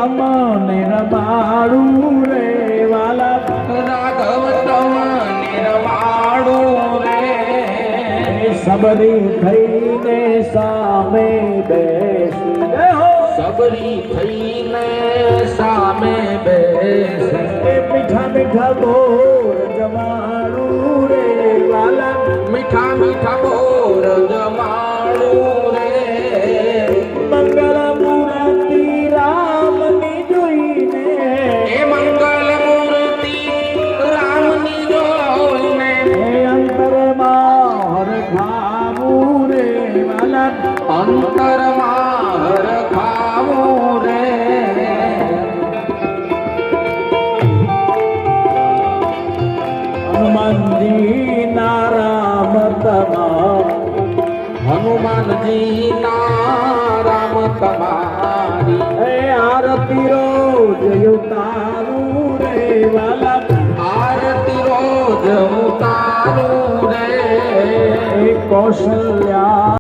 તમને રમાડું રે વાલા, રાઘવ તમને રમાડું રે. સબરી થઈને સામે બેસી હો, સબરી થઈને સામે બેસે. મીઠા મીઠા બોર જમાડું રે વાલા, મીઠા મીઠા બોર જમાડું રે. મંગળ મૂર્તિ રામની જોઈને, એ મંગલ મૂર્તિ રામની જોઈને. અંતરમાં હરખાવું રે વાલા, અંતરમાં હરખાવું રે. હનુમાનજી ના રામ તમાર, હનુમાનજી ના રામ તમારી. આરતી રોજ ઉતારું રે વાલા, આરતી રોજ ઉતારું રે. કૌશલ્યા